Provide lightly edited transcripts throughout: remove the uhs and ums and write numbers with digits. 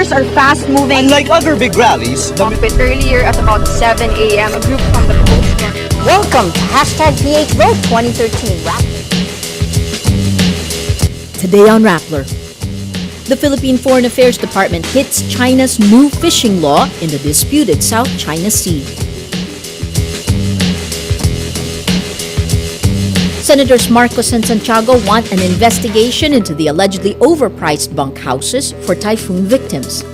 protesters are fast-moving. Unlike other big rallies, A bit earlier at about 7 a.m., a group from the Post-typhoon. Welcome to #PH Vote 2013 Rappler. Today on Rappler, the Philippine Foreign Affairs Department hits China's new fishing law in the disputed South China Sea. Senators Marcos and Santiago want an investigation into the allegedly overpriced bunkhouses for typhoon victims.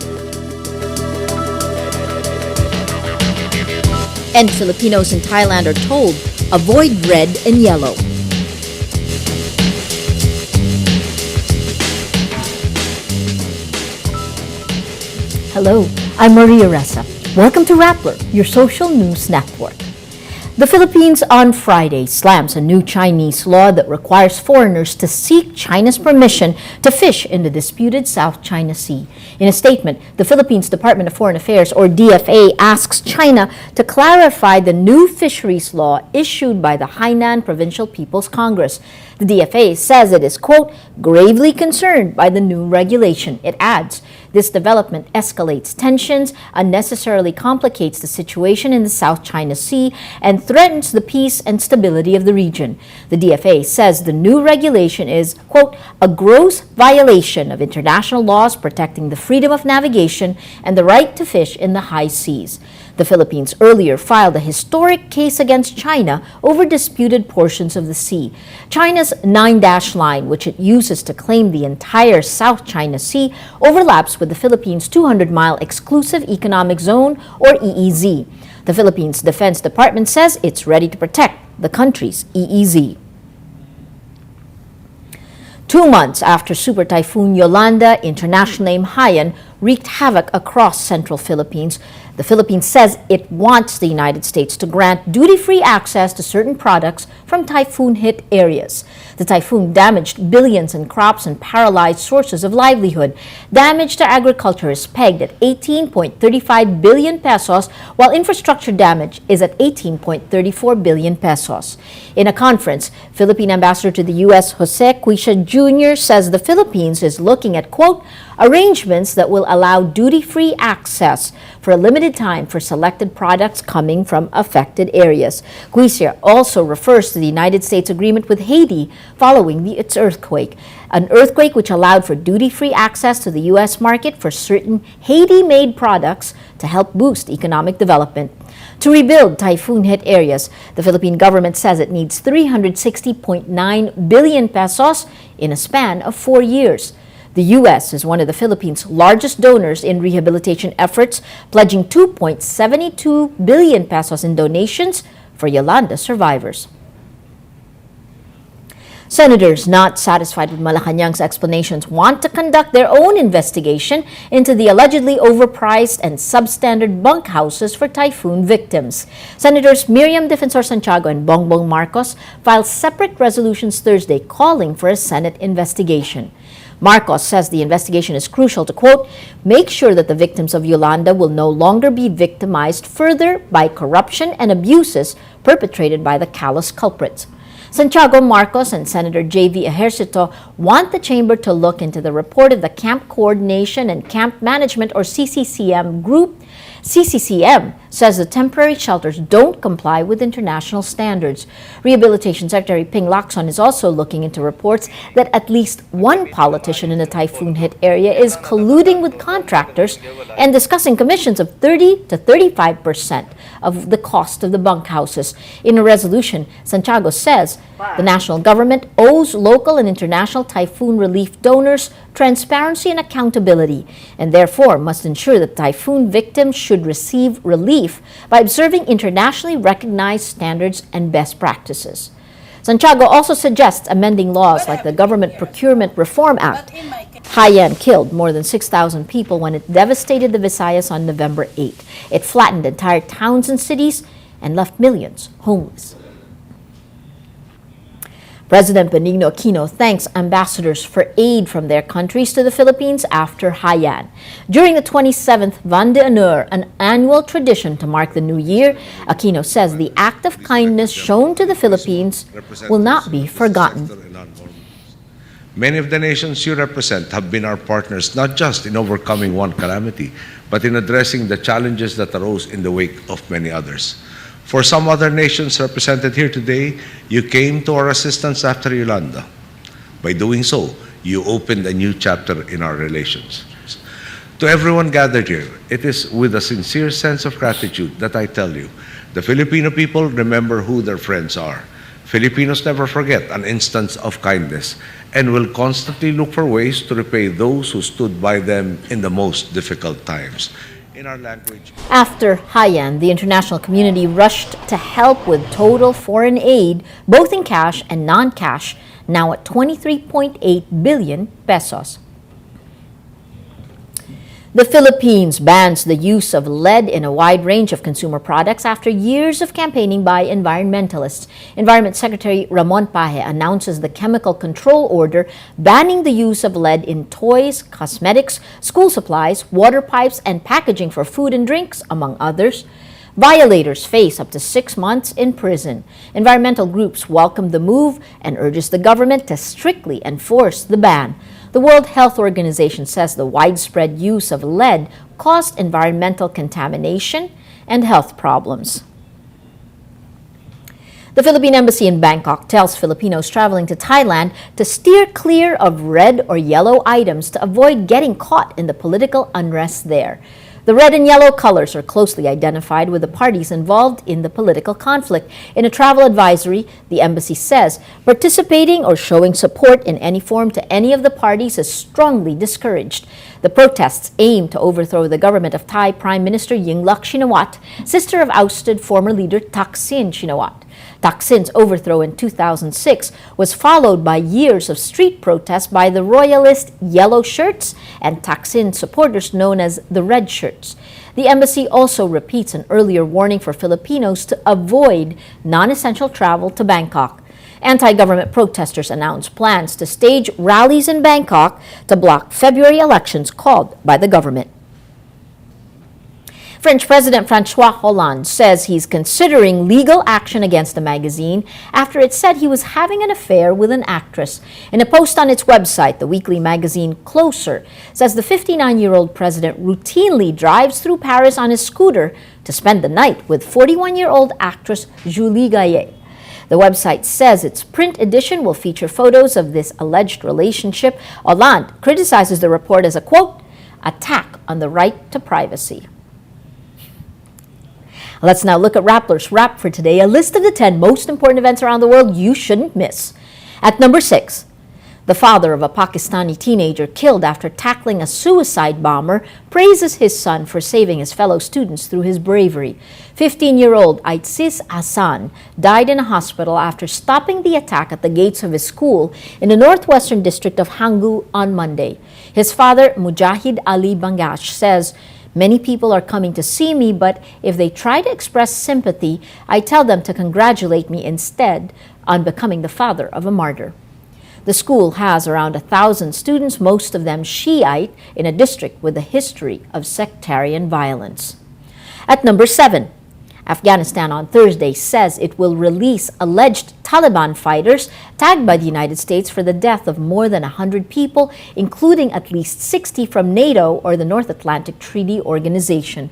And Filipinos in Thailand are told, avoid red and yellow. Hello, I'm Maria Ressa. Welcome to Rappler, your social news network. The Philippines on Friday slams a new Chinese law that requires foreigners to seek China's permission to fish in the disputed South China Sea. In a statement, the Philippines Department of Foreign Affairs, or DFA, asks China to clarify the new fisheries law issued by the Hainan Provincial People's Congress. The DFA says it is, quote, gravely concerned by the new regulation. It adds, this development escalates tensions, unnecessarily complicates the situation in the South China Sea, and threatens the peace and stability of the region. The DFA says the new regulation is, quote, a gross violation of international laws protecting the freedom of navigation and the right to fish in the high seas. The Philippines earlier filed a historic case against China over disputed portions of the sea. China's 9-dash line, which it uses to claim the entire South China Sea, overlaps with the Philippines' 200-mile exclusive economic zone, or EEZ. The Philippines Defense Department says it's ready to protect the country's EEZ. 2 months after Super Typhoon Yolanda, international name Haiyan, wreaked havoc across central Philippines, the Philippines says it wants the United States to grant duty-free access to certain products from typhoon-hit areas. The typhoon damaged billions in crops and paralyzed sources of livelihood. Damage to agriculture is pegged at 18.35 billion pesos, while infrastructure damage is at 18.34 billion pesos. In a conference, Philippine Ambassador to the U.S. Jose Quiteles Jr. says the Philippines is looking at, quote, arrangements that will allow duty-free access for a limited time for selected products coming from affected areas. Quiteles also refers to the United States agreement with Haiti following its earthquake, an earthquake which allowed for duty-free access to the U.S. market for certain Haiti-made products to help boost economic development. To rebuild typhoon-hit areas, the Philippine government says it needs 360.9 billion pesos in a span of 4 years. The U.S. is one of the Philippines' largest donors in rehabilitation efforts, pledging 2.72 billion pesos in donations for Yolanda survivors. Senators not satisfied with Malacanang's explanations want to conduct their own investigation into the allegedly overpriced and substandard bunkhouses for typhoon victims. Senators Miriam Defensor Santiago and Bongbong Marcos filed separate resolutions Thursday calling for a Senate investigation. Marcos says the investigation is crucial to, quote, make sure that the victims of Yolanda will no longer be victimized further by corruption and abuses perpetrated by the callous culprits. Santiago, Marcos, and Senator J.V. Ejercito want the chamber to look into the report of the Camp Coordination and Camp Management, or CCCM group. CCCM says the temporary shelters don't comply with international standards. Rehabilitation Secretary Ping Lacson is also looking into reports that at least one politician in the typhoon-hit area is colluding with contractors and discussing commissions of 30 to 35% of the cost of the bunkhouses. In a resolution, Santiago says the national government owes local and international typhoon relief donors transparency and accountability, and therefore must ensure that typhoon victims should receive relief by observing internationally recognized standards and best practices. Santiago also suggests amending laws like the Government Procurement Reform Act. Haiyan killed more than 6,000 people when it devastated the Visayas on November 8. It flattened entire towns and cities and left millions homeless. President Benigno Aquino thanks ambassadors for aid from their countries to the Philippines after Haiyan. During the 27th Van de Honneur, an annual tradition to mark the new year, Aquino says the act of kindness shown to the Philippines will not be forgotten. Many of the nations you represent have been our partners not just in overcoming one calamity, but in addressing the challenges that arose in the wake of many others. For some other nations represented here today, you came to our assistance after Yolanda. By doing so, you opened a new chapter in our relations. To everyone gathered here, it is with a sincere sense of gratitude that I tell you, the Filipino people remember who their friends are. Filipinos never forget an instance of kindness and will constantly look for ways to repay those who stood by them in the most difficult times. In our language. After Haiyan, the international community rushed to help with total foreign aid, both in cash and non-cash, now at 23.8 billion pesos. The Philippines bans the use of lead in a wide range of consumer products after years of campaigning by environmentalists. Environment Secretary Ramon Paje announces the chemical control order banning the use of lead in toys, cosmetics, school supplies, water pipes, and packaging for food and drinks, among others. Violators face up to 6 months in prison. Environmental groups welcome the move and urges the government to strictly enforce the ban. The World Health Organization says the widespread use of lead caused environmental contamination and health problems. The Philippine Embassy in Bangkok tells Filipinos traveling to Thailand to steer clear of red or yellow items to avoid getting caught in the political unrest there. The red and yellow colors are closely identified with the parties involved in the political conflict. In a travel advisory, the embassy says participating or showing support in any form to any of the parties is strongly discouraged. The protests aim to overthrow the government of Thai Prime Minister Yingluck Shinawatra, sister of ousted former leader Thaksin Shinawatra. Thaksin's overthrow in 2006 was followed by years of street protests by the royalist Yellow Shirts and Thaksin supporters known as the Red Shirts. The embassy also repeats an earlier warning for Filipinos to avoid non-essential travel to Bangkok. Anti-government protesters announced plans to stage rallies in Bangkok to block February elections called by the government. French President François Hollande says he's considering legal action against the magazine after it said he was having an affair with an actress. In a post on its website, the weekly magazine Closer says the 59-year-old president routinely drives through Paris on his scooter to spend the night with 41-year-old actress Julie Gaillet. The website says its print edition will feature photos of this alleged relationship. Hollande criticizes the report as a, quote, attack on the right to privacy. Let's now look at Rappler's Wrap for today, a list of the 10 most important events around the world you shouldn't miss. At number 6, the father of a Pakistani teenager killed after tackling a suicide bomber praises his son for saving his fellow students through his bravery. 15-year-old Aitsis Hassan died in a hospital after stopping the attack at the gates of his school in the northwestern district of Hanggu on Monday. His father, Mujahid Ali Bangash, says, many people are coming to see me, but if they try to express sympathy, I tell them to congratulate me instead on becoming the father of a martyr. The school has around 1,000 students, most of them Shiite, in a district with a history of sectarian violence. At number 7, Afghanistan on Thursday says it will release alleged Taliban fighters tagged by the United States for the death of more than 100 people, including at least 60 from NATO or the North Atlantic Treaty Organization.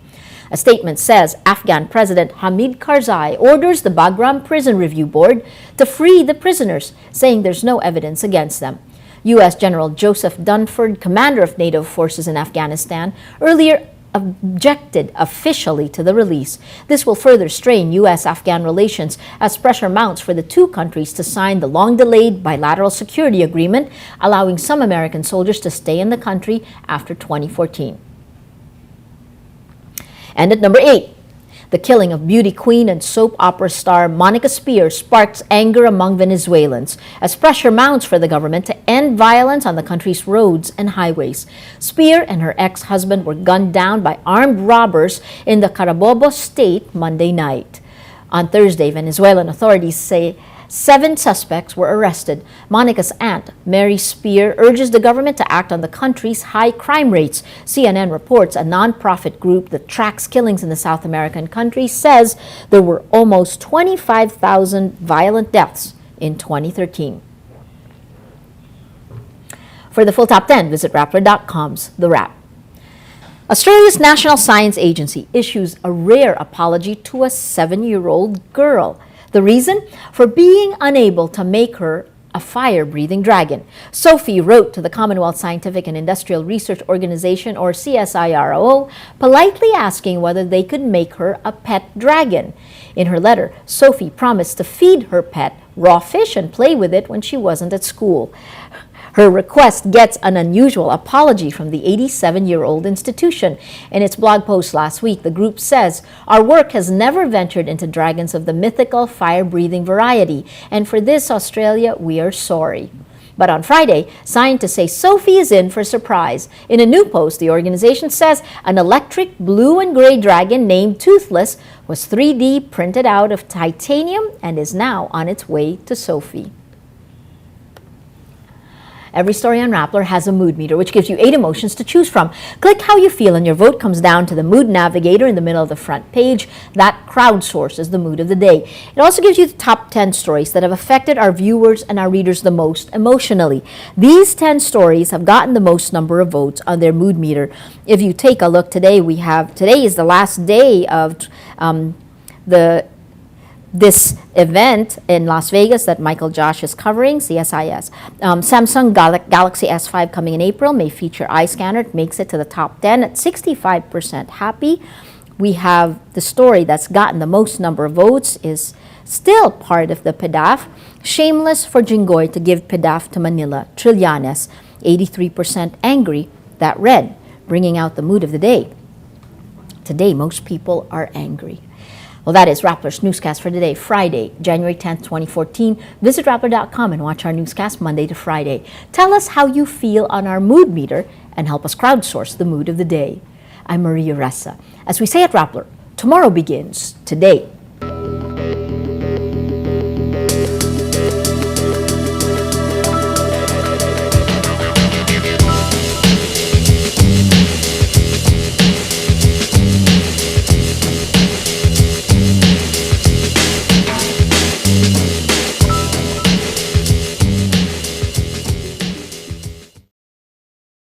A statement says Afghan President Hamid Karzai orders the Bagram Prison Review Board to free the prisoners, saying there's no evidence against them. U.S. General Joseph Dunford, commander of NATO forces in Afghanistan, earlier objected officially to the release. This will further strain U.S.-Afghan relations as pressure mounts for the two countries to sign the long-delayed bilateral security agreement, allowing some American soldiers to stay in the country after 2014. And at number 8, the killing of beauty queen and soap opera star Monica Spear sparks anger among Venezuelans as pressure mounts for the government to end violence on the country's roads and highways. Spear and her ex-husband were gunned down by armed robbers in the Carabobo state Monday night. On Thursday, Venezuelan authorities say 7 suspects were arrested. Monica's aunt, Mary Spear, urges the government to act on the country's high crime rates. CNN reports a nonprofit group that tracks killings in the South American country says there were almost 25,000 violent deaths in 2013. For the full top 10, visit Rappler.com's The Wrap. Australia's National Science Agency issues a rare apology to a 7-year-old girl. The reason? For being unable to make her a fire-breathing dragon. Sophie wrote to the Commonwealth Scientific and Industrial Research Organization, or CSIRO, politely asking whether they could make her a pet dragon. In her letter, Sophie promised to feed her pet raw fish and play with it when she wasn't at school. Her request gets an unusual apology from the 87-year-old institution. In its blog post last week, the group says, "Our work has never ventured into dragons of the mythical fire-breathing variety, and for this, Australia, we are sorry." But on Friday, scientists say Sophie is in for a surprise. In a new post, the organization says an electric blue and gray dragon named Toothless was 3D printed out of titanium and is now on its way to Sophie. Every story on Rappler has a mood meter, which gives you 8 emotions to choose from. Click how you feel and your vote comes down to the mood navigator in the middle of the front page. That crowdsources the mood of the day. It also gives you the top 10 stories that have affected our viewers and our readers the most emotionally. These 10 stories have gotten the most number of votes on their mood meter. If you take a look today, today is the last day of this event in Las Vegas that Michael Josh is covering, CSIS. Samsung Galaxy S5 coming in April may feature eye scanner. It makes it to the top 10 at 65% happy. We have the story that's gotten the most number of votes is still part of the PDAF. Shameless for Jinggoy to give PDAF to Manila. Trillanes, 83% angry. That read, bringing out the mood of the day. Today, most people are angry. Well, that is Rappler's newscast for today, Friday, January 10th, 2014. Visit Rappler.com and watch our newscast Monday to Friday. Tell us how you feel on our mood meter and help us crowdsource the mood of the day. I'm Maria Ressa. As we say at Rappler, tomorrow begins today.